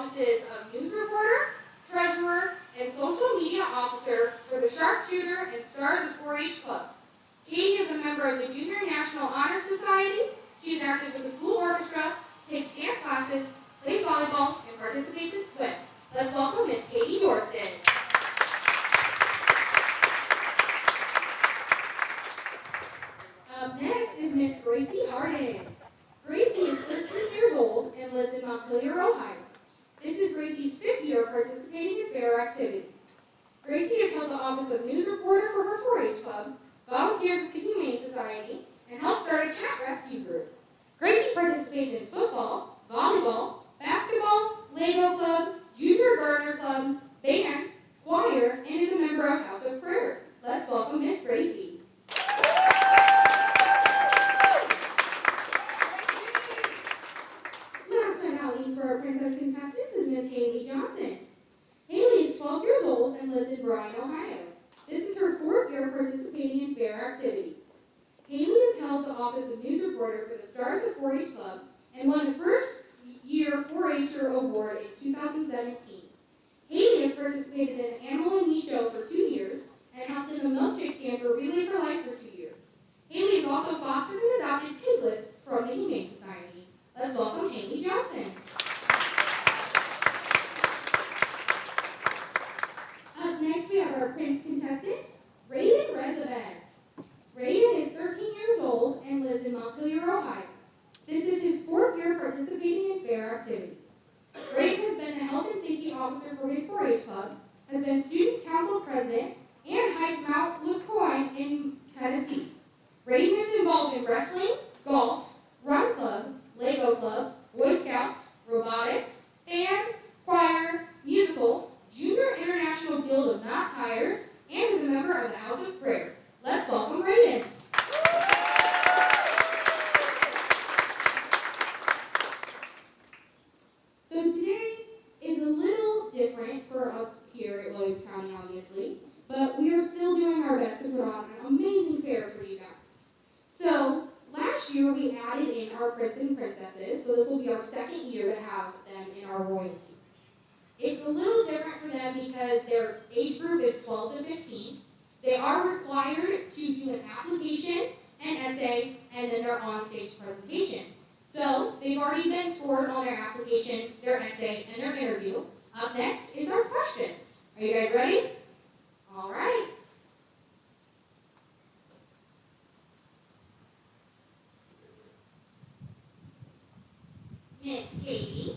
offices of news reporter, treasurer, and social media officer for the Sharpshooter and Stars of 4-H Club. Katie is a member of the Junior National Honor Society. She is active with the school orchestra, takes dance classes, plays volleyball, and participates in swim. Let's welcome Miss Katie Dorston. Up next is Miss Gracie Arden. Gracie is 13 years old and lives in Montpelier, Ohio. This is Gracie's 5th year participating in fair activities. Gracie has held the office of news reporter for her 4-H club, volunteers with the Humane Society, and helped start a cat rescue group. Gracie participates in football, volleyball, basketball, Lego club, junior gardener club, band, choir, and is a member of House of Prayer. Let's welcome Miss Gracie. Last but not least for our princess contestants is Miss Haley Johnson. Haley is 12 years old and lives in Bryan, Ohio. This is her 4th year participating in fair activities. Haley has held the office of news reporter for the Stars of 4-H Club and won the first year 4-H'er award in 2017. Haley has participated in an Animal and Me show for 2 years and helped in the milkshake stand for Relay for Life for 2 years. Haley has also fostered and adopted piglets from the Humane Society. Let's welcome Haley Johnson. Up next we have our Prince contestant, Raiden Rezavan. Raiden is 13 years old and lives in Montpelier, Ohio. This is his 4th year participating in fair activities. Raiden has been the health and safety officer for his 4-H club, has been student council president, and hiked Mount LeCoin in Tennessee. Raiden is involved in wrestling, golf, run club, Lego club, Boy Scouts, robotics, band, choir, musical, Junior International Guild of Knot Tires, and is a member of the House of Prayer. Let's welcome Raiden. So today is a little different for us here at Williams County, obviously, but we are still doing our best to put on an amazing fair for you guys. So last year we added in our prince and princesses, so this will be our 2nd year to have them in our royalty. It's a little different for them because their age group is 12 to 15. They are required to do an application, an essay, and then their on-stage presentation. So they've already been scored on their application, their essay, and their interview. Up next is our questions. Are you guys ready? All right. Miss Katie.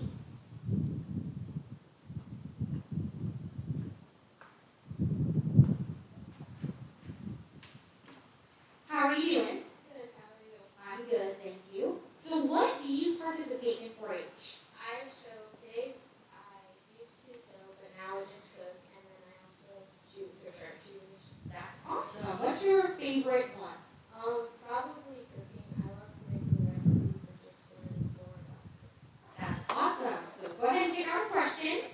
How are you doing? Good, how are you? I'm good, thank you. So what do you participate in 4-H? I show pigs. I used to sew, but now I just cook, and then I also shoot for sharpshooters. That's awesome. What's your favorite one? Probably cooking. I love to make the recipes and just learn more about it. That's awesome. So go ahead and take our question.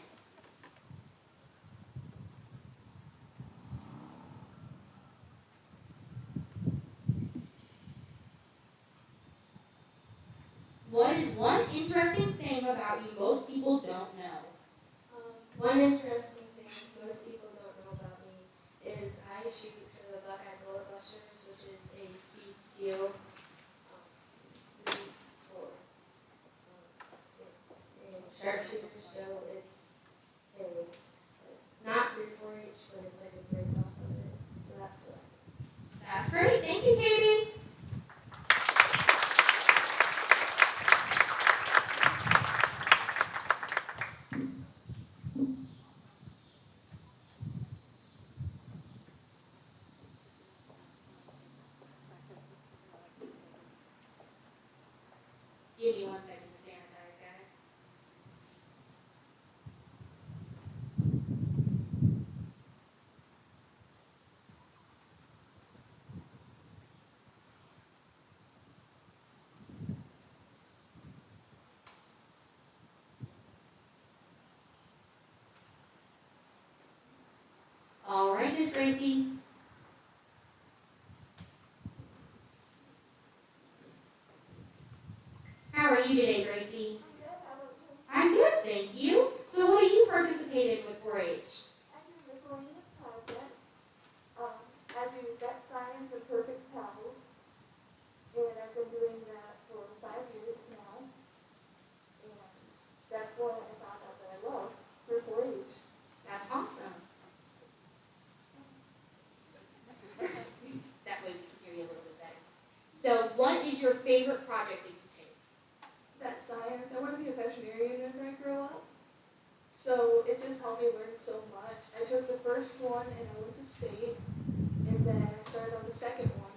What is one interesting thing about you most people don't know? One interesting thing most people don't know about me is I shoot for the Buckeye Bullet Busters, which is a speed steel for it's a sharpshooter, so it's a not free 4-H, but it's like a break off of it. So that's what. That's great. Thank you, Katie. Give me 1 second to sanitize, guys. All right, Miss Gracie. How are you today, Gracie? I'm good. How about you? I'm good, thank you. participate in with 4-H? I do miscellaneous projects. I do vet science and perfect pals, and I've been doing that for 5 years now. And that's what I found out that I love for 4-H. That's awesome. That way we can hear you a little bit better. So what is your favorite project that you take? Vet science. I want to be a veterinarian when I grow up. So it just helped me learn so much. I took the first one and I went to state, and then I started on the second one.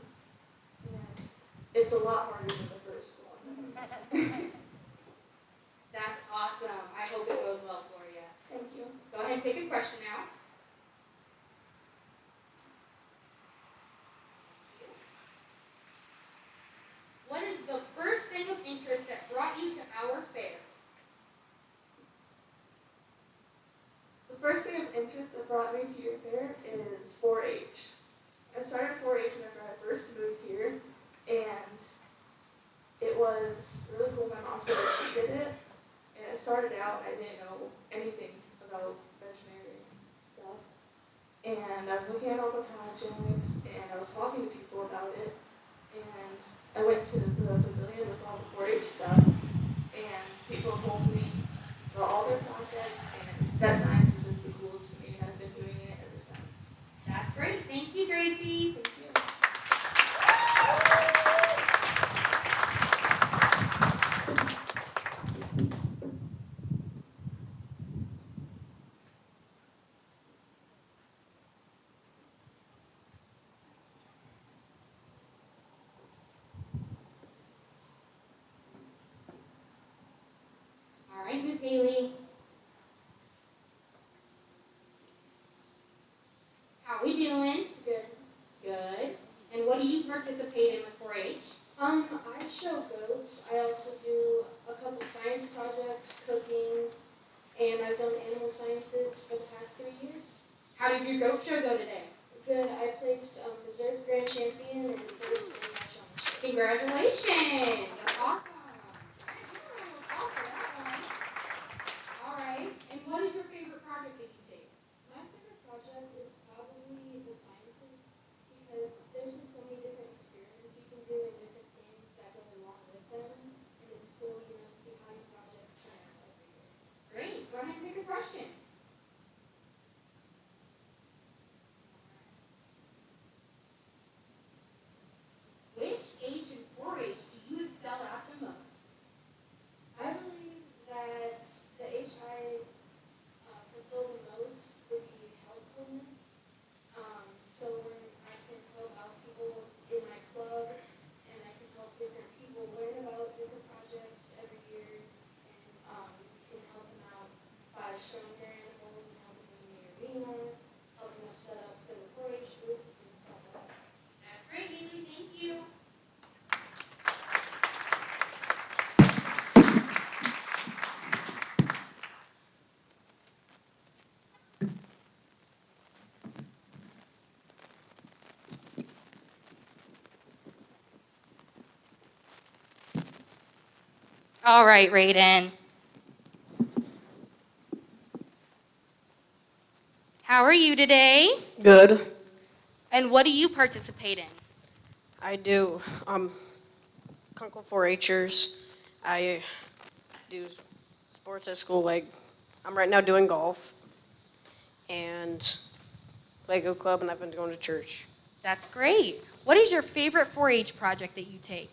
And it's a lot harder than the first one. That's awesome. I hope it goes well for you. Thank you. Go ahead and pick a question now. What is the first thing of interest that brought you to our fair? The first thing of interest that brought me to your fair is 4-H. I started 4-H whenever I first moved here, and it was really cool. My mom told me she did it, and it started out, I didn't know anything about veterinary stuff. And I was looking at all the projects, and I was talking to people about it, and I went to the pavilion with all the 4-H stuff, and people told me about all their projects, and vet science was just the coolest to me, and I've been doing it ever since. That's great. Thank you, Gracie. Thank you. All right, Miss Haley. How we doing? Good. Good. And what do you participate in with 4-H? I show goats. I also do a couple science projects, cooking, and I've done animal sciences for the past 3 years. How did your goat show go today? Good. I placed reserve grand champion and first in my show. Congratulations. That's awesome. All right. And what is your favorite project that you take? My favorite project is probably the sciences because there's just so many different experiments you can do and different things that go along with them, and it's cool, to see how your projects turn out every year. Great. Go ahead and pick a question. Which age in 4-H do you excel at the most? I believe that the HI fulfill the most would be helpfulness. So when I can help out people in my club, and I can help different people learn about different projects every year, and we can help them out by showing their animals and helping them in the arena, helping them set up their 4-H booths and stuff like that. That's great, Haley. Thank you. All right, Raiden. How are you today? Good. And what do you participate in? I do Kunkel 4-Hers. I do sports at school. Like I'm right now doing golf and Lego club, and I've been going to church. That's great. What is your favorite 4-H project that you take?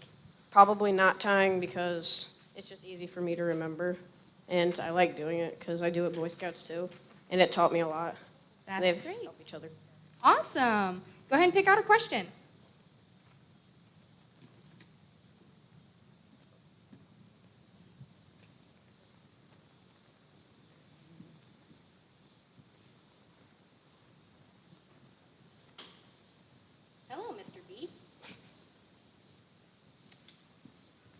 Probably not tying because it's just easy for me to remember, and I like doing it because I do it Boy Scouts too, and it taught me a lot. That's They great. help each other. Awesome. Go ahead and pick out a question. Hello, Mr. B.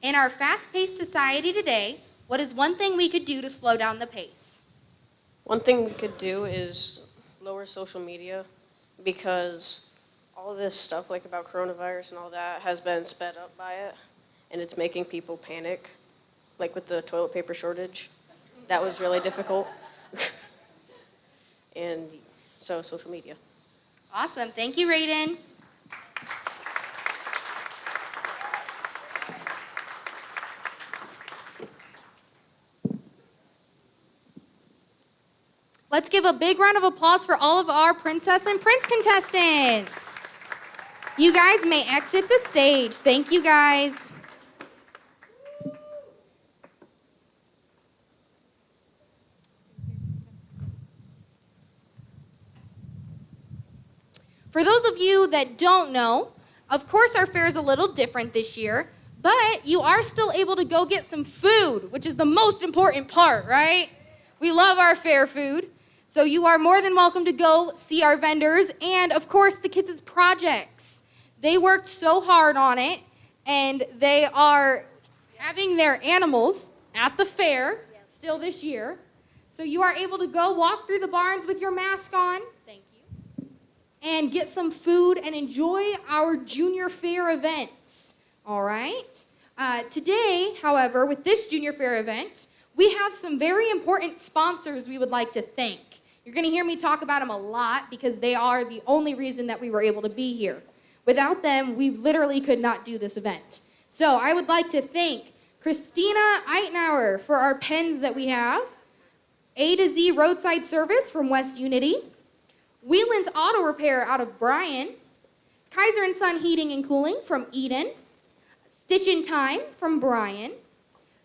In our fast-paced society today, what is one thing we could do to slow down the pace? One thing we could do is lower social media because all this stuff like about coronavirus and all that has been sped up by it, and it's making people panic, like with the toilet paper shortage. That was really difficult. and so social media. Awesome. Thank you, Raiden. Let's give a big round of applause for all of our Princess and Prince contestants. You guys may exit the stage. Thank you, guys. For those of you that don't know, of course our fair is a little different this year, but you are still able to go get some food, which is the most important part, right? We love our fair food. So you are more than welcome to go see our vendors and, of course, the kids' projects. They worked so hard on it, and they are having their animals at the fair still this year. So you are able to go walk through the barns with your mask on. Thank you. And get some food and enjoy our junior fair events. All right? Today, however, with this junior fair event, we have some very important sponsors we would like to thank. You're going to hear me talk about them a lot because they are the only reason that we were able to be here. Without them, we literally could not do this event. So I would like to thank Christina Eitenauer for our pens that we have, A to Z Roadside Service from West Unity, Whelan's Auto Repair out of Bryan, Kaiser & Son Heating and Cooling from Eden, Stitch in Time from Bryan,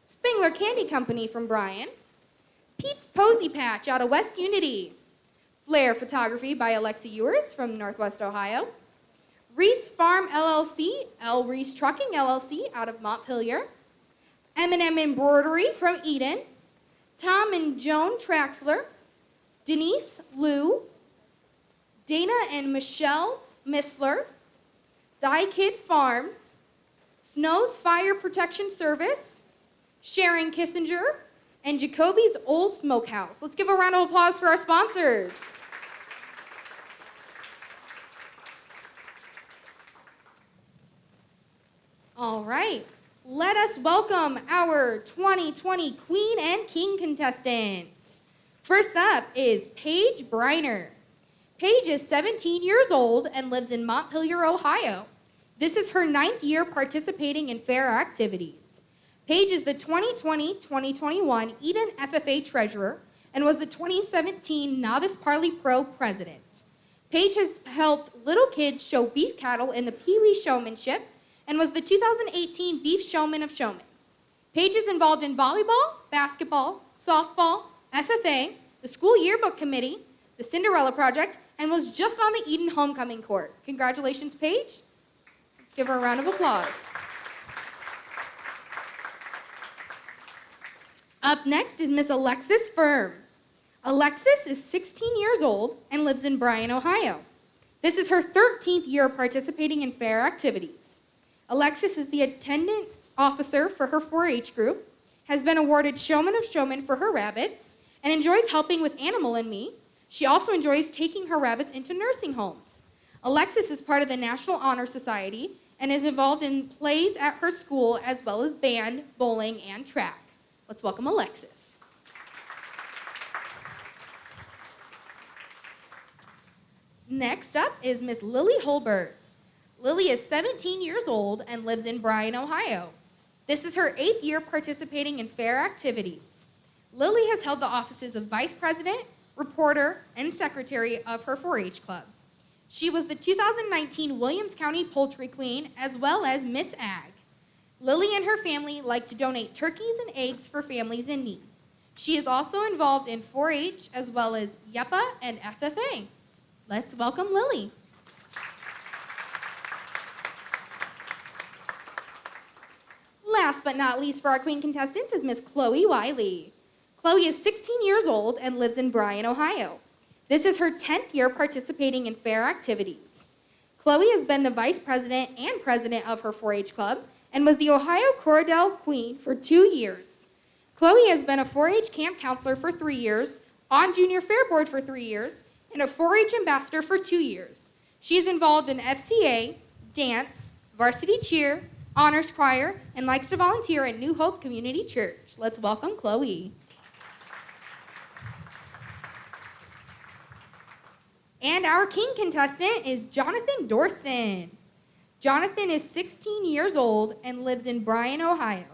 Spengler Candy Company from Bryan, Pete's Posy Patch out of West Unity, Flair Photography by Alexa Ewers from Northwest Ohio, Reese Farm LLC, L. Reese Trucking LLC out of Montpelier, M&M Embroidery from Eden, Tom and Joan Traxler, Denise Liu, Dana and Michelle Missler, Die Kid Farms, Snow's Fire Protection Service, Sharon Kissinger, and Jacoby's Old Smokehouse. Let's give a round of applause for our sponsors. All right, let us welcome our 2020 Queen and King contestants. First up is Paige Briner. Paige is 17 years old and lives in Montpelier, Ohio. This is her 9th year participating in fair activities. Paige is the 2020-2021 Eden FFA Treasurer and was the 2017 Novice Parley Pro President. Paige has helped little kids show beef cattle in the Pee Wee Showmanship and was the 2018 Beef Showman of Showmen. Paige is involved in volleyball, basketball, softball, FFA, the School Yearbook Committee, the Cinderella Project, and was just on the Eden Homecoming Court. Congratulations, Paige. Let's give her a round of applause. Up next is Miss Alexis Firm. Alexis is 16 years old and lives in Bryan, Ohio. This is her 13th year participating in fair activities. Alexis is the attendance officer for her 4-H group, has been awarded Showman of Showmen for her rabbits, and enjoys helping with Animal and Me. She also enjoys taking her rabbits into nursing homes. Alexis is part of the National Honor Society and is involved in plays at her school as well as band, bowling, and track. Let's welcome Alexis. Next up is Miss Lily Holbert. Lily is 17 years old and lives in Bryan, Ohio. This is her 8th year participating in fair activities. Lily has held the offices of Vice President, Reporter, and Secretary of her 4-H club. She was the 2019 Williams County Poultry Queen as well as Miss Ag. Lily and her family like to donate turkeys and eggs for families in need. She is also involved in 4-H as well as YEPA and FFA. Let's welcome Lily. Last but not least for our Queen contestants is Miss Chloe Wiley. Chloe is 16 years old and lives in Bryan, Ohio. This is her 10th year participating in fair activities. Chloe has been the Vice President and President of her 4-H club and was the Ohio Cordell Queen for 2 years. Chloe has been a 4-H camp counselor for 3 years, on Junior Fair Board for 3 years, and a 4-H ambassador for 2 years. She is involved in FCA, dance, varsity cheer, honors choir, and likes to volunteer at New Hope Community Church. Let's welcome Chloe. And our king contestant is Jonathan Dorston. Jonathan is 16 years old and lives in Bryan, Ohio.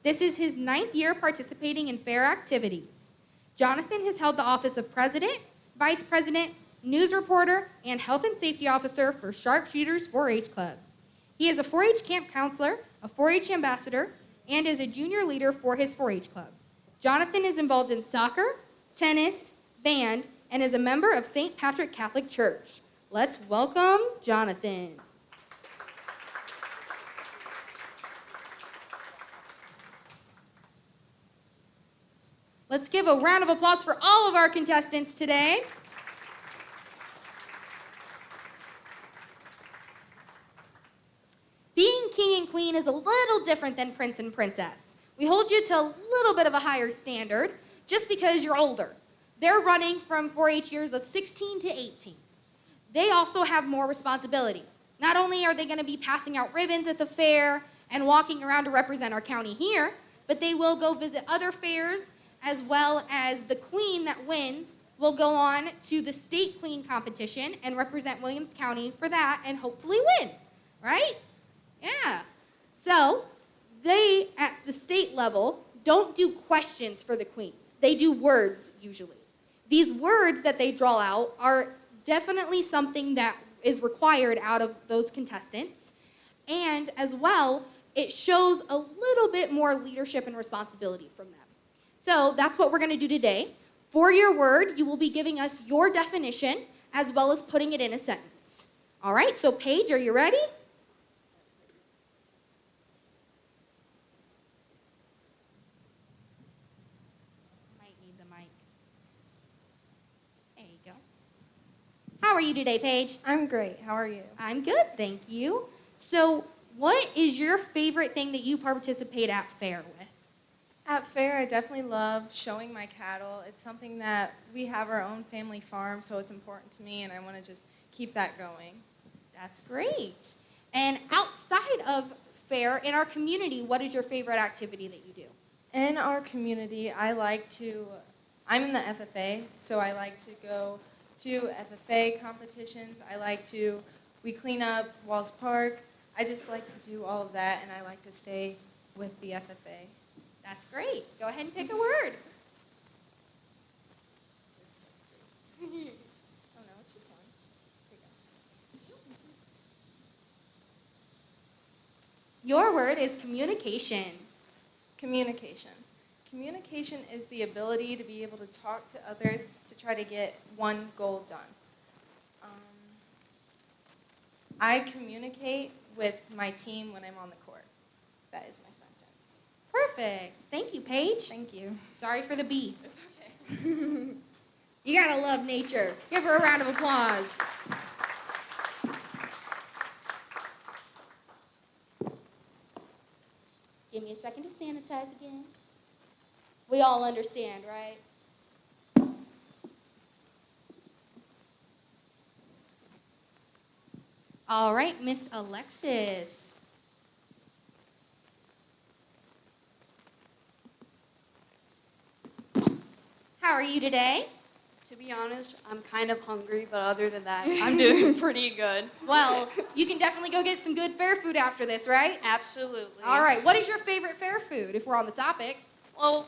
This is his 9th year participating in fair activities. Jonathan has held the office of president, vice president, news reporter, and health and safety officer for Sharpshooters 4-H Club. He is a 4-H camp counselor, a 4-H ambassador, and is a junior leader for his 4-H club. Jonathan is involved in soccer, tennis, band, and is a member of St. Patrick Catholic Church. Let's welcome Jonathan. Let's give a round of applause for all of our contestants today. Being king and queen is a little different than prince and princess. We hold you to a little bit of a higher standard just because you're older. They're running from 4-H years of 16 to 18. They also have more responsibility. Not only are they going to be passing out ribbons at the fair and walking around to represent our county here, but they will go visit other fairs, as well as the queen that wins will go on to the state queen competition and represent Williams County for that and hopefully win, right? Yeah. So they, at the state level, don't do questions for the queens. They do words, usually. These words that they draw out are definitely something that is required out of those contestants. And as well, it shows a little bit more leadership and responsibility from them. So that's what we're going to do today. For your word, you will be giving us your definition as well as putting it in a sentence. All right, so Paige, are you ready? Might need the mic. There you go. How are you today, Paige? I'm great. How are you? I'm good, thank you. So what is your favorite thing that you participate at fair with? At fair, I definitely love showing my cattle. It's something that we have our own family farm, so it's important to me, and I want to just keep that going. That's great. And outside of fair, in our community, what is your favorite activity that you do? In our community, I'm in the FFA, so I like to go to FFA competitions. We clean up Walls Park. I just like to do all of that, and I like to stay with the FFA. That's great. Go ahead and pick a word. Oh no, it's just one. Here you go. Your word is communication. Communication. Communication is the ability to be able to talk to others to try to get one goal done. I communicate with my team when I'm on the court. That is my sentence. Perfect. Thank you, Paige. Thank you. Sorry for the bee. It's okay. You gotta love nature. Give her a round of applause. Give me a second to sanitize again. We all understand, right? All right, Miss Alexis. How are you today? To be honest, I'm kind of hungry, but other than that, I'm doing pretty good. Well, you can definitely go get some good fair food after this, right? Absolutely. All right, what is your favorite fair food, if we're on the topic? Well,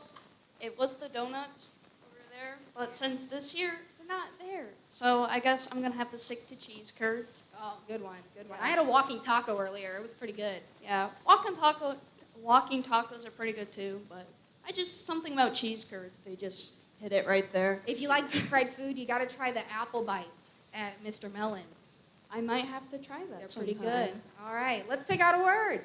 it was the donuts over there, but since this year, they're not there. So I guess I'm going to have to stick to cheese curds. Oh, good one, good one. I had a walking taco earlier. It was pretty good. Yeah, walking tacos are pretty good too, but something about cheese curds, they just hit it right there. If you like deep fried food, you got to try the apple bites at Mr. Mellon's. I might have to try that They're sometime. pretty good. All right, let's pick out a word.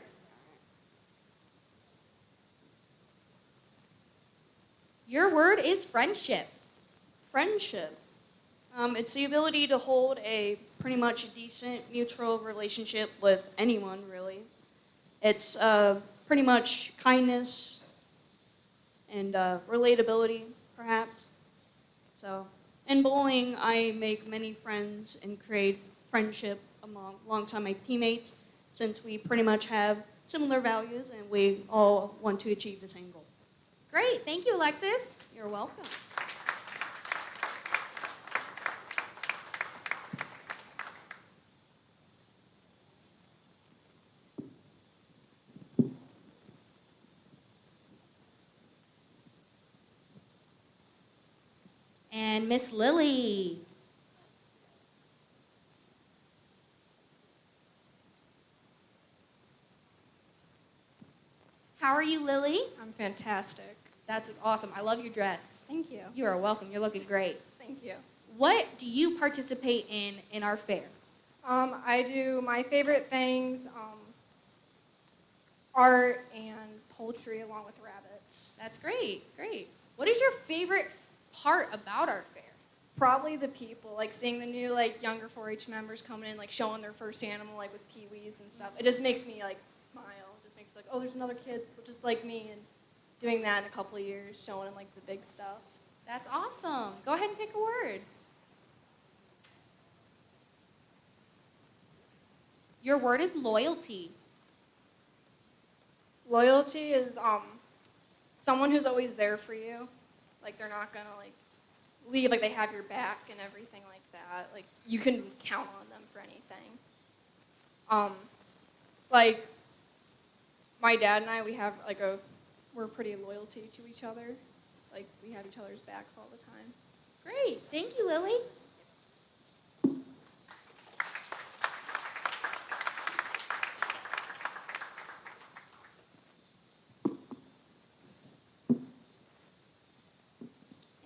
Your word is friendship. Friendship. It's the ability to hold a pretty much decent mutual relationship with anyone, really. It's pretty much kindness and relatability, perhaps. So, in bowling, I make many friends and create friendship alongside my teammates, since we pretty much have similar values and we all want to achieve the same goal. Great, thank you, Alexis. You're welcome. And Miss Lily. How are you, Lily? I'm fantastic. That's awesome. I love your dress. Thank you. You are welcome. You're looking great. Thank you. What do you participate in our fair? I do my favorite things, art and poultry along with rabbits. That's great. Great. What is your favorite part about our fair? Probably the people, like seeing the new like younger 4-H members coming in, like showing their first animal, like with peewees and stuff. It just makes me like smile. It just makes me like, oh, there's another kid just like me, and doing that in a couple of years, showing them like the big stuff. That's awesome. Go ahead and pick a word. Your word is loyalty. Loyalty is someone who's always there for you. Like they're not gonna like leave, like they have your back and everything like that. Like you can count on them for anything. Like my dad and I, we're pretty loyalty to each other. Like we have each other's backs all the time. Great. Thank you, Lily.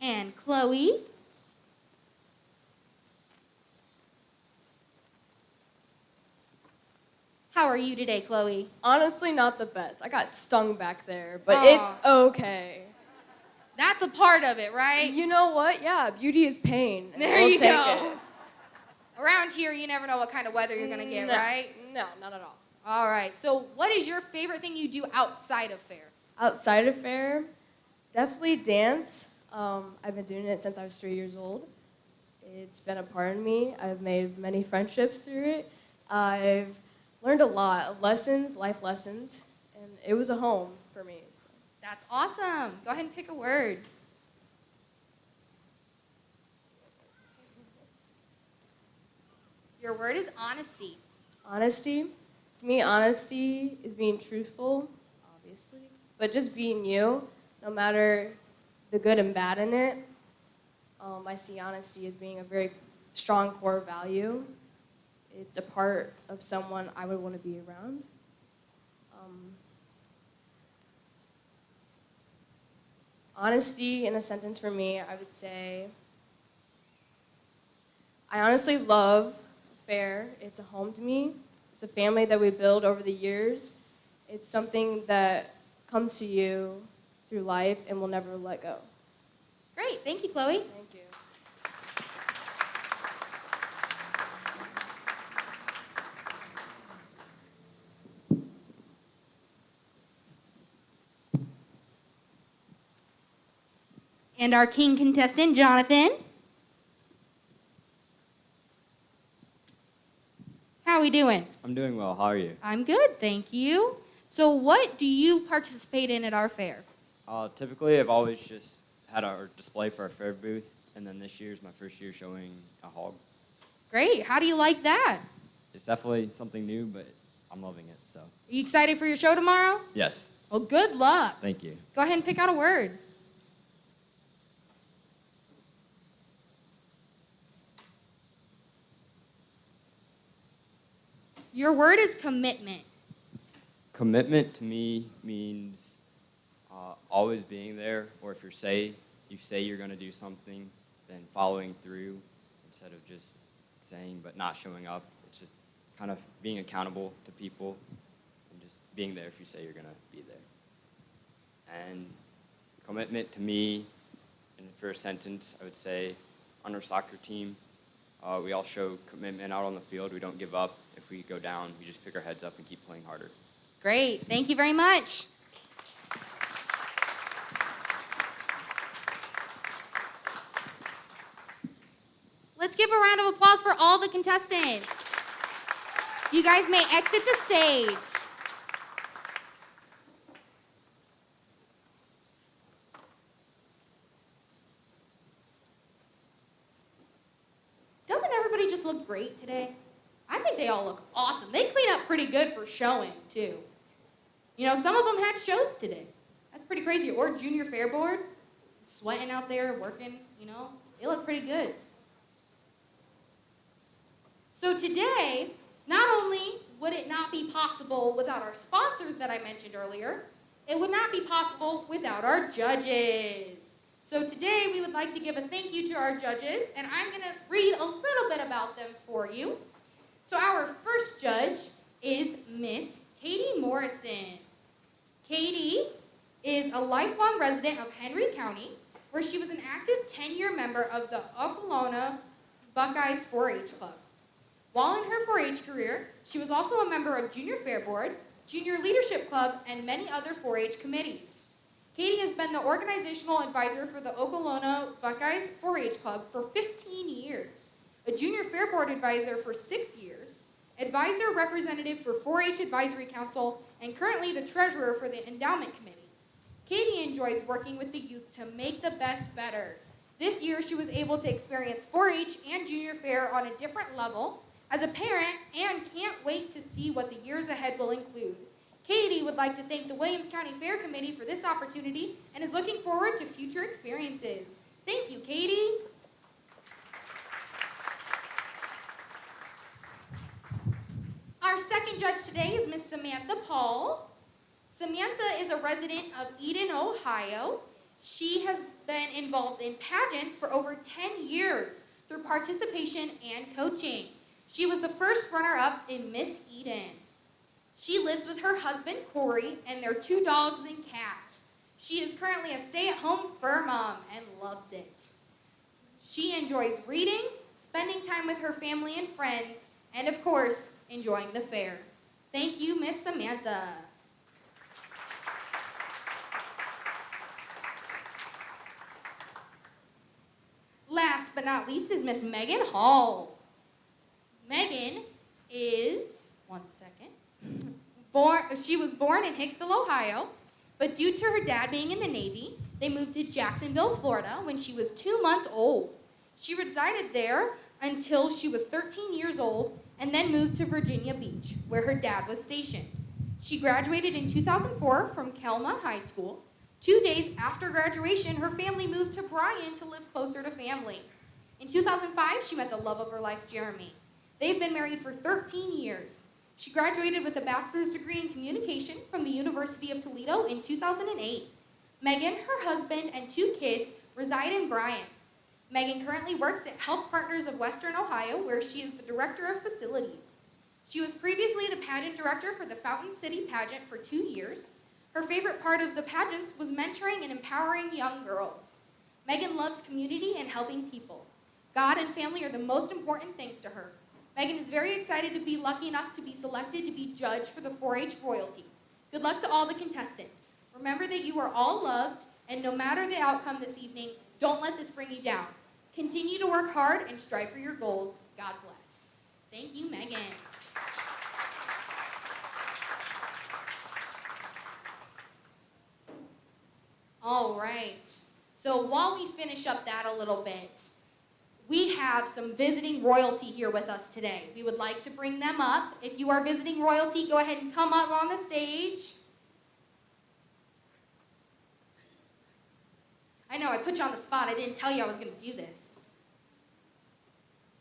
And Chloe. How are you today, Chloe? Honestly, not the best. I got stung back there, but Aw. it's okay. That's a part of it, right? You know what? Yeah, beauty is pain. and There we'll you take go. it. Around here, you never know what kind of weather you're going to get, No, right? No, not at all. All right. So what is your favorite thing you do outside of fair? Outside of fair, definitely dance. I've been doing it since I was 3 years old. It's been a part of me. I've made many friendships through it. I've learned a lot of lessons, life lessons, and it was a home for me. So. That's awesome. Go ahead and pick a word. Your word is honesty. Honesty. To me, honesty is being truthful, obviously, but just being you, no matter the good and bad in it. I see honesty as being a very strong core value. It's a part of someone I would want to be around. Honesty, in a sentence for me, I would say, I honestly love fair. It's a home to me. It's a family that we build over the years. It's something that comes to you through life and will never let go. Great. Thank you, Chloe. Thank you. And our king contestant, Jonathan. How are we doing? I'm doing well. How are you? I'm good, thank you. So what do you participate in at our fair? Typically, I've always just had our display for our fair booth, and then this year's my first year showing a hog. Great. How do you like that? It's definitely something new, but I'm loving it. So Are you excited for your show tomorrow? yes, Well, good luck. thank you. Go ahead and pick out a word. Your word is commitment. Commitment to me means always being there, or if you say you're going to do something, then following through instead of just saying but not showing up. It's just kind of being accountable to people and just being there if you say you're going to be there. And commitment to me, and for a sentence, I would say on our soccer team, we all show commitment out on the field. We don't give up. If we go down, we just pick our heads up and keep playing harder. Great. Thank you very much. Let's give a round of applause for all the contestants. You guys may exit the stage. Doesn't everybody just look great today? I think they all look awesome. They clean up pretty good for showing, too. You know, some of them had shows today. That's pretty crazy. Or Junior Fair Board. sweating out there, working, you know, they look pretty good. So today, not only would it not be possible without our sponsors that I mentioned earlier, it would not be possible without our judges. So today we would like to give a thank you to our judges, and I'm going to read a little bit about them for you. So our first judge is Miss Katie Morrison. Katie is a lifelong resident of Henry County, where she was an active 10-year member of the Okolona Buckeyes 4-H Club. While in her 4-H career, she was also a member of Junior Fair Board, Junior Leadership Club, and many other 4-H committees. Katie has been the organizational advisor for the Okolona Buckeyes 4-H Club for 15 years, a Junior Fair Board advisor for 6 years, advisor representative for 4-H Advisory Council, and currently the treasurer for the Endowment Committee. Katie enjoys working with the youth to make the best better. This year, she was able to experience 4-H and Junior Fair on a different level as a parent and can't wait to see what the years ahead will include. Katie would like to thank the Williams County Fair Committee for this opportunity and is looking forward to future experiences. Thank you, Katie. Our second judge today is Miss Samantha Paul. Samantha is a resident of Eden, Ohio. She has been involved in pageants for over 10 years through participation and coaching. She was the first runner-up in Miss Eden. She lives with her husband, Corey, and their 2 dogs and cat. She is currently a stay-at-home fur mom and loves it. She enjoys reading, spending time with her family and friends, and of course, enjoying the fair. Thank you, Miss Samantha. Last but not least is Miss Megan Hall. Megan is, she was born in Hicksville, Ohio, but due to her dad being in the Navy, they moved to Jacksonville, Florida when she was 2 months old. She resided there until she was 13 years old and then moved to Virginia Beach, where her dad was stationed. She graduated in 2004 from Kelma High School. 2 days after graduation, her family moved to Bryan to live closer to family. In 2005, she met the love of her life, Jeremy. They've been married for 13 years. She graduated with a bachelor's degree in communication from the University of Toledo in 2008. Megan, her husband, and 2 kids reside in Bryan. Megan currently works at Health Partners of Western Ohio, where she is the director of facilities. She was previously the pageant director for the Fountain City pageant for 2 years. Her favorite part of the pageants was mentoring and empowering young girls. Megan loves community and helping people. God and family are the most important things to her. Megan is very excited to be lucky enough to be selected to be judge for the 4-H royalty. Good luck to all the contestants. Remember that you are all loved, and no matter the outcome this evening, don't let this bring you down. Continue to work hard and strive for your goals. God bless. Thank you, Megan. All right. So while we finish up that a little bit, we have some visiting royalty here with us today. We would like to bring them up. If you are visiting royalty, go ahead and come up on the stage. I know, I put you on the spot. I didn't tell you I was going to do this.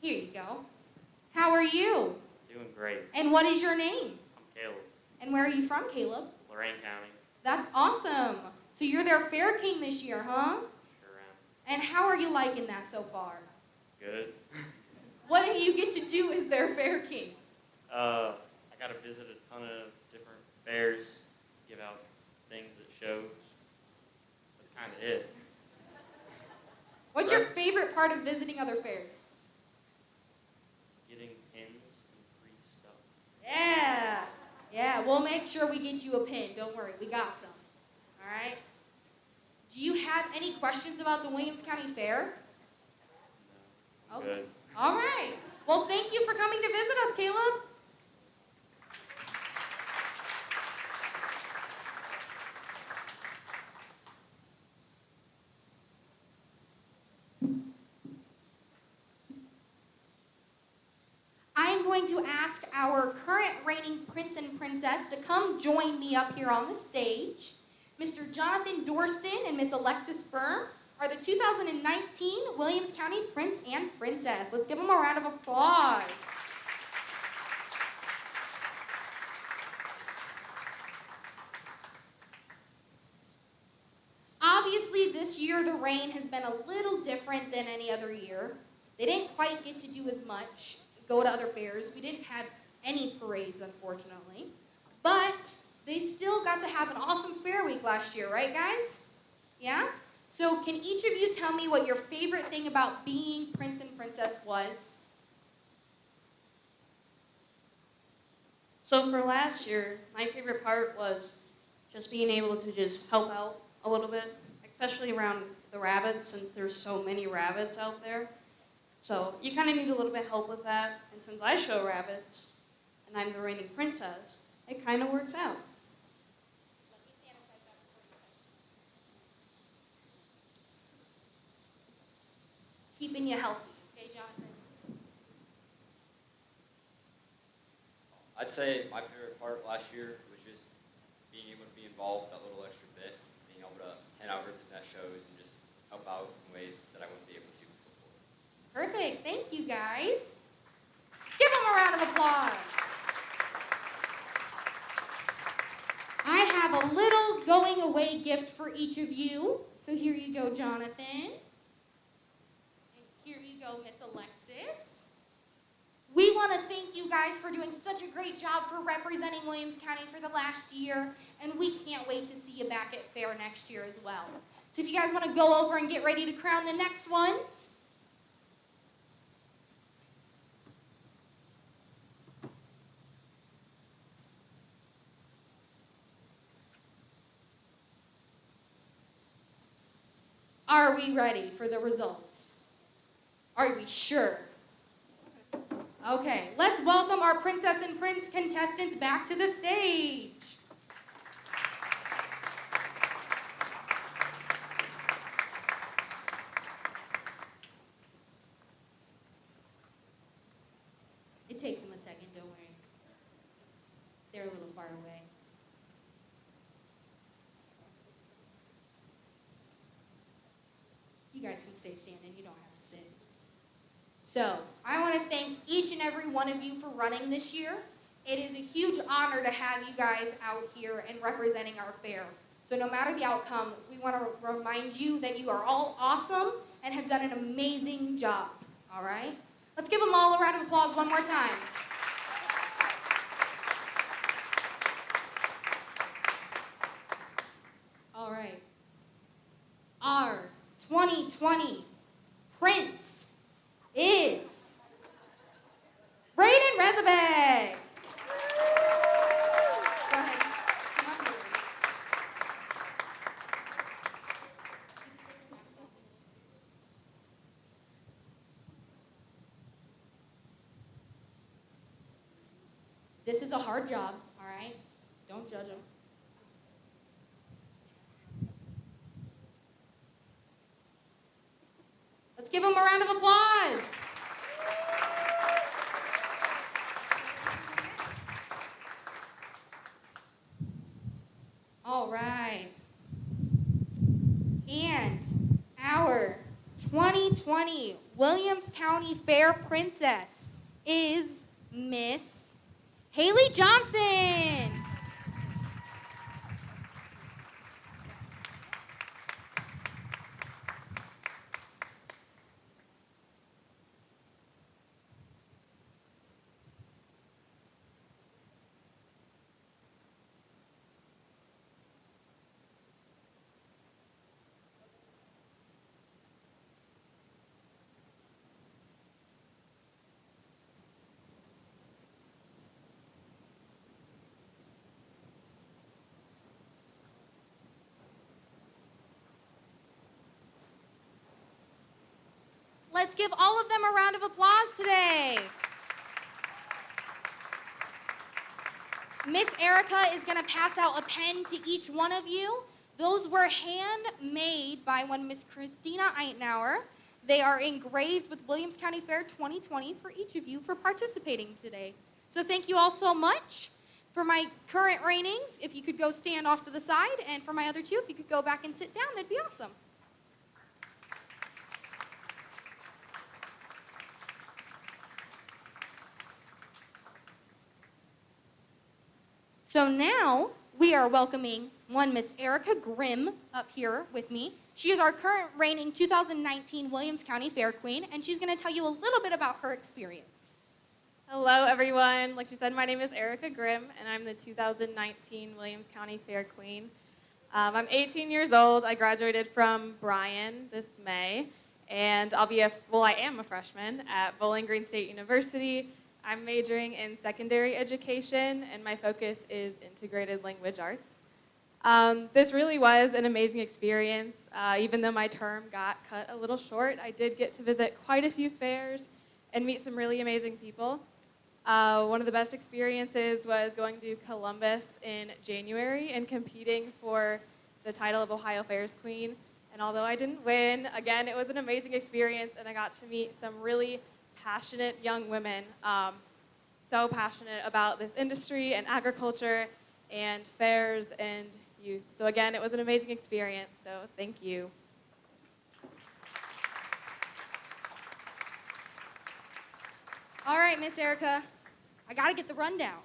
Here you go. How are you? Doing great. And what is your name? I'm Caleb, And where are you from, Caleb? Lorain County. That's awesome. So you're their Fair King this year, huh? Sure am. And how are you liking that so far? Good. What do you get to do as their Fair King? I got to visit a ton of different fairs, give out things at shows. That's kind of it. What's your favorite part of visiting other fairs? Getting pins and free stuff. Yeah. Yeah, we'll make sure we get you a pin. Don't worry, we got some. All right? Do you have any questions about the Williams County Fair? No, I'm Oh. good. All right. Well, thank you for coming to visit us, Caleb. I am going to ask our current reigning prince and princess to come join me up here on the stage. Mr. Jonathan Dorston and Miss Alexis Firm are the 2019 Williams County Prince and Princess. Let's give them a round of applause. Obviously, this year the rain has been a little different than any other year. They didn't quite get to do as much, go to other fairs. We didn't have any parades, unfortunately. But they still got to have an awesome fair week last year, right, guys? Yeah? So can each of you tell me what your favorite thing about being Prince and Princess was? So for last year, my favorite part was just being able to just help out a little bit, especially around the rabbits, since there's so many rabbits out there. So you kind of need a little bit of help with that. And since I show rabbits, and I'm the reigning princess, it kind of works out. Keeping you healthy, okay, Jonathan? I'd say my favorite part last year was just being able to be involved that little extra bit, being able to hand out ribbons at shows and just help out in ways that I wouldn't be able to before. Perfect, thank you guys. Let's give them a round of applause. I have a little going away gift for each of you. So here you go, Jonathan. And here you go, Miss Alexis. We want to thank you guys for doing such a great job for representing Williams County for the last year, and we can't wait to see you back at fair next year as well. So if you guys want to go over and get ready to crown the next ones. Are we ready for the results? Are we sure? Okay, let's welcome our Princess and Prince contestants back to the stage. It takes them a second, don't worry. They're a little far away. You guys can stay standing, you don't have to sit. So, I want to thank each and every one of you for running this year. It is a huge honor to have you guys out here and representing our fair. So no matter the outcome, we want to remind you that you are all awesome and have done an amazing job, all right? Let's give them all a round of applause one more time. All right. Our 2020 Prince is Brayden Rezabek. Go ahead. Come up here. This is a hard job, all right? Don't judge him. Let's give him a round of applause. All right. And our 2020 Williams County Fair Princess is Miss Haley Johnson. Let's give all of them a round of applause today. Miss Erica is going to pass out a pen to each one of you. Those were handmade by one Miss Christina Eitenauer. They are engraved with Williams County Fair 2020 for each of you for participating today. So thank you all so much. For my current reignings, if you could go stand off to the side, and for my other two, if you could go back and sit down, that'd be awesome. So now we are welcoming one Miss Erica Grimm up here with me. She is our current reigning 2019 Williams County Fair Queen, and she's going to tell you a little bit about her experience. Hello, everyone. Like you said, my name is Erica Grimm, and I'm the 2019 Williams County Fair Queen. I'm 18 years old. I graduated from Bryan this May, and I am a freshman at Bowling Green State University. I'm majoring in secondary education, and my focus is integrated language arts. This really was an amazing experience. Even though my term got cut a little short, I did get to visit quite a few fairs and meet some really amazing people. One of the best experiences was going to Columbus in January and competing for the title of Ohio Fairs Queen. And although I didn't win, again, it was an amazing experience, and I got to meet some really passionate young women, so passionate about this industry and agriculture and fairs and youth. So again, it was an amazing experience, so thank you. All right, Miss Erica, I got to get the rundown.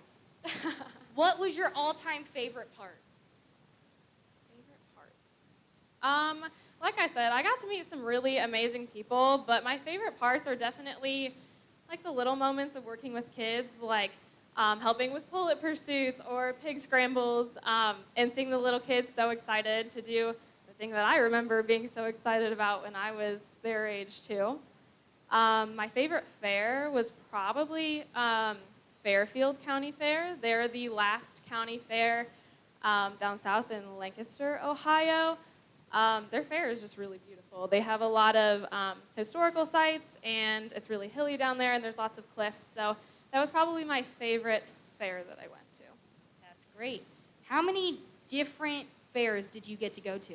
What was your all-time favorite part? Like I said, I got to meet some really amazing people, but my favorite parts are definitely like the little moments of working with kids, like helping with pullet pursuits or pig scrambles, and seeing the little kids so excited to do the thing that I remember being so excited about when I was their age too. My favorite fair was probably Fairfield County Fair. They're the last county fair down south in Lancaster, Ohio. Their fair is just really beautiful. They have a lot of historical sites, and it's really hilly down there, and there's lots of cliffs. So that was probably my favorite fair that I went to. That's great. How many different fairs did you get to go to?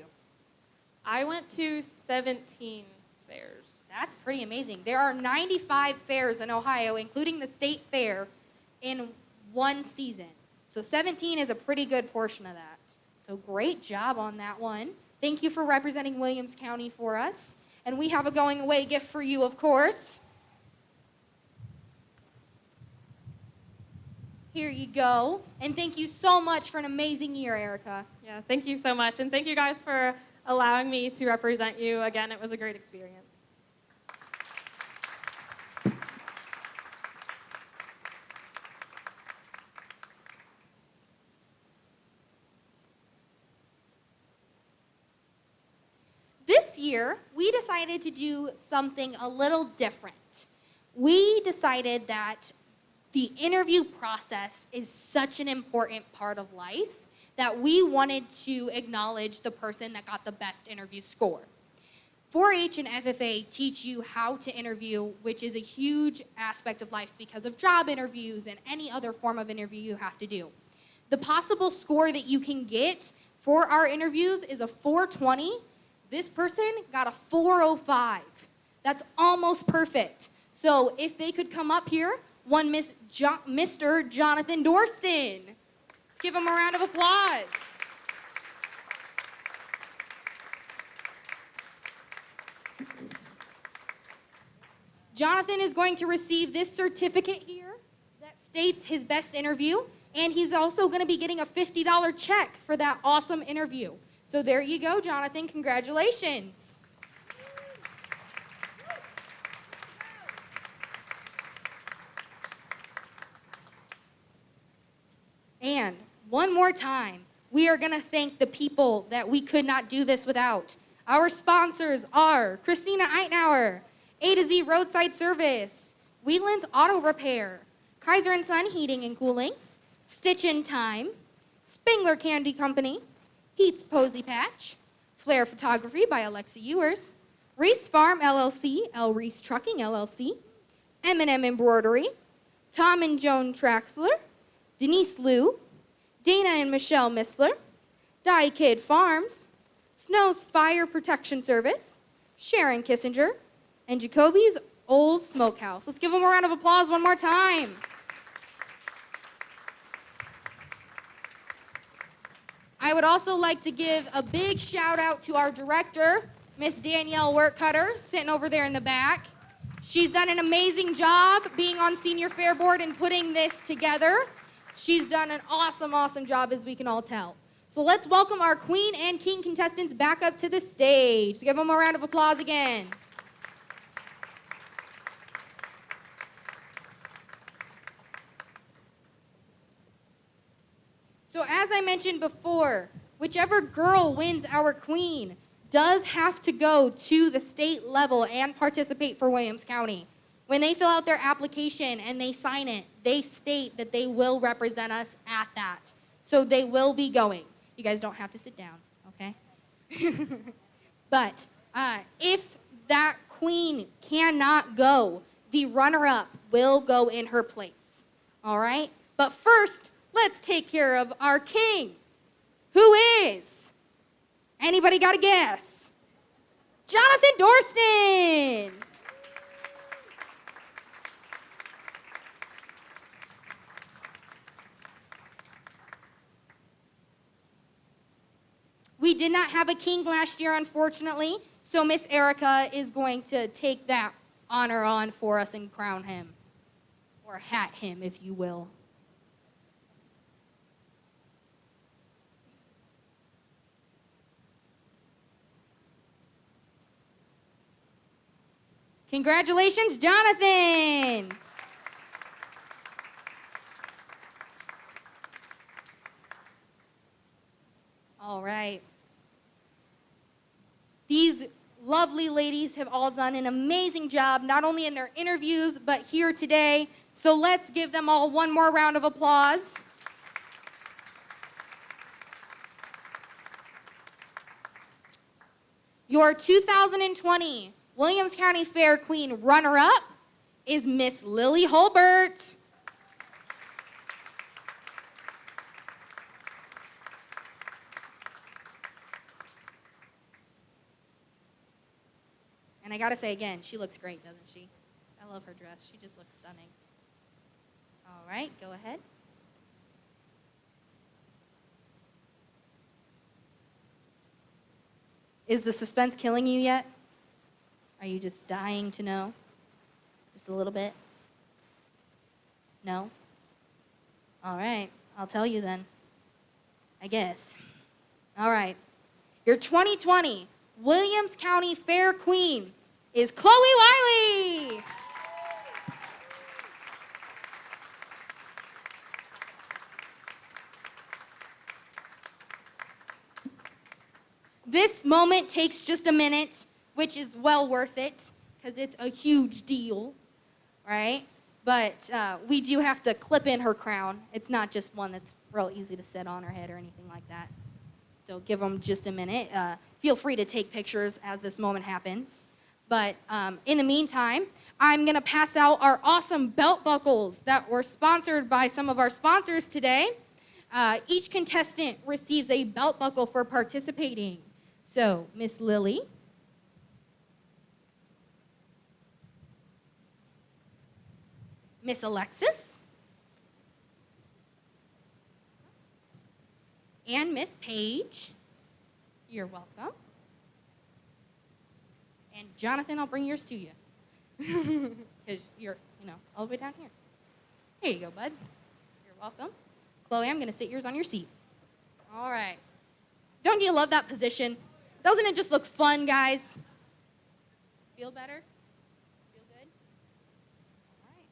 I went to 17 fairs. That's pretty amazing. There are 95 fairs in Ohio, including the state fair, in one season. So 17 is a pretty good portion of that. So great job on that one. Thank you for representing Williams County for us. And we have a going away gift for you, of course. Here you go. And thank you so much for an amazing year, Erica. Yeah, thank you so much. And thank you guys for allowing me to represent you. Again, it was a great experience. This year, we decided to do something a little different. We decided that the interview process is such an important part of life that we wanted to acknowledge the person that got the best interview score. 4-H and FFA teach you how to interview, which is a huge aspect of life because of job interviews and any other form of interview you have to do. The possible score that you can get for our interviews is a 420. This person got a 405. That's almost perfect. So if they could come up here, Mr. Jonathan Dorston. Let's give him a round of applause. Jonathan is going to receive this certificate here that states his best interview, and he's also going to be getting a $50 check for that awesome interview. So there you go, Jonathan. Congratulations. And one more time, we are going to thank the people that we could not do this without. Our sponsors are Christina Eitenauer, A to Z Roadside Service, Wheeland's Auto Repair, Kaiser & Son Heating and Cooling, Stitch in Time, Spengler Candy Company, Pete's Posy Patch, Flair Photography by Alexa Ewers, Reese Farm LLC, L. Reese Trucking LLC, M&M Embroidery, Tom and Joan Traxler, Denise Liu, Dana and Michelle Missler, Die Kid Farms, Snow's Fire Protection Service, Sharon Kissinger, and Jacoby's Old Smokehouse. Let's give them a round of applause one more time. I would also like to give a big shout out to our director, Miss Danielle Workcutter, sitting over there in the back. She's done an amazing job being on Senior Fair Board and putting this together. She's done an awesome, awesome job, as we can all tell. So let's welcome our queen and king contestants back up to the stage. So give them a round of applause again. So as I mentioned before, whichever girl wins our queen does have to go to the state level and participate for Williams County. When they fill out their application and they sign it, they state that they will represent us at that. So they will be going. You guys don't have to sit down, okay? But if that queen cannot go, the runner-up will go in her place, all right? But first, let's take care of our king, who is, anybody got a guess? Jonathan Dorston. We did not have a king last year, unfortunately, so Miss Erica is going to take that honor on for us and crown him, or hat him, if you will. Congratulations, Jonathan! All right. These lovely ladies have all done an amazing job, not only in their interviews, but here today. So let's give them all one more round of applause. Your 2020 Williams County Fair Queen runner-up is Miss Lily Holbert. And I gotta say again, she looks great, doesn't she? I love her dress. She just looks stunning. All right, go ahead. Is the suspense killing you yet? Are you just dying to know? Just a little bit? No? All right, I'll tell you then, I guess. All right, your 2020 Williams County Fair Queen is Chloe Wiley. This moment takes just a minute, which is well worth it, because it's a huge deal, right? But we do have to clip in her crown. It's not just one that's real easy to sit on her head or anything like that. So give them just a minute. Feel free to take pictures as this moment happens. But in the meantime, I'm going to pass out our awesome belt buckles that were sponsored by some of our sponsors today. Each contestant receives a belt buckle for participating. So, Miss Lily. Miss Alexis. And Miss Paige. You're welcome. And Jonathan, I'll bring yours to you. Because you're, all the way down here. Here you go, bud. You're welcome. Chloe, I'm going to sit yours on your seat. All right. Don't you love that position? Doesn't it just look fun, guys? Feel better? Feel good? All right.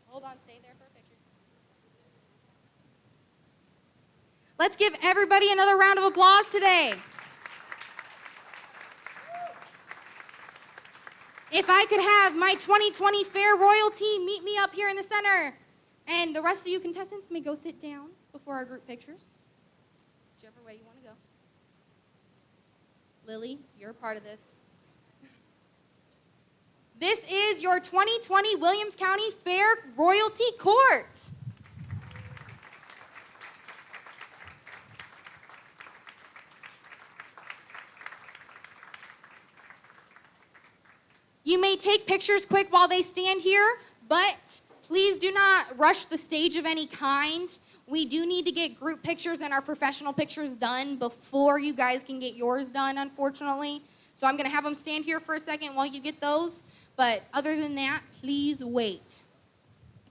Hold on, stay there for a picture. Let's give everybody another round of applause today. If I could have my 2020 Fair Royalty meet me up here in the center. And the rest of you contestants may go sit down before our group pictures. Whichever way you want to go. Lily, you're a part of this. This is your 2020 Williams County Fair Royalty Court. You may take pictures quick while they stand here, but please do not rush the stage of any kind. We do need to get group pictures and our professional pictures done before you guys can get yours done, unfortunately. So I'm going to have them stand here for a second while you get those. But other than that, please wait.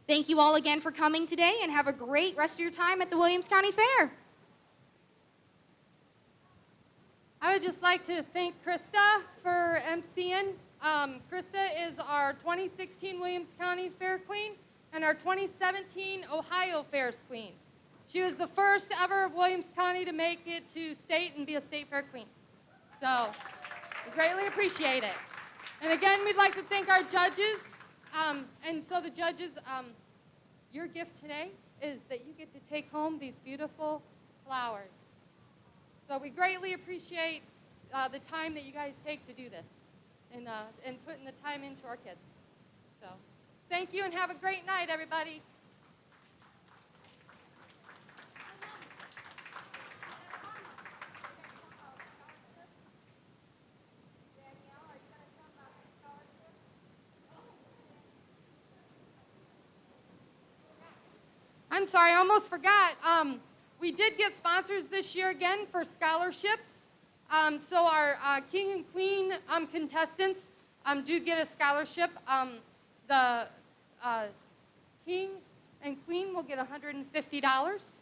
Thank you all again for coming today, and have a great rest of your time at the Williams County Fair. I would just like to thank Krista for emceeing. Krista is our 2016 Williams County Fair Queen and our 2017 Ohio Fairs Queen. She was the first ever Williams County to make it to state and be a state fair queen. So we greatly appreciate it. And again, we'd like to thank our judges. And so the judges, your gift today is that you get to take home these beautiful flowers. So we greatly appreciate the time that you guys take to do this and putting the time into our kids. So thank you and have a great night, everybody. I'm sorry, I almost forgot. We did get sponsors this year again for scholarships. So our King and Queen contestants do get a scholarship. The King and Queen will get $150.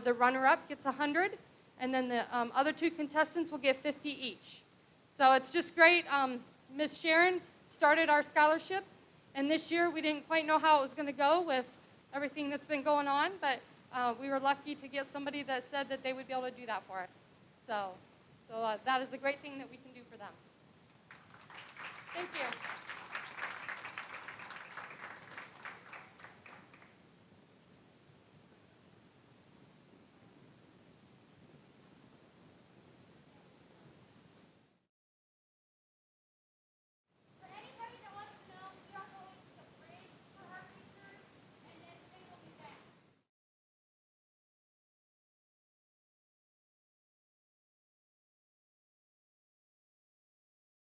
The runner-up gets $100, and then the other two contestants will get $50 each. So it's just great. Miss Sharon started our scholarships, and this year we didn't quite know how it was going to go with everything that's been going on, but we were lucky to get somebody that said that they would be able to do that for us. So that is a great thing that we can do for them. Thank you.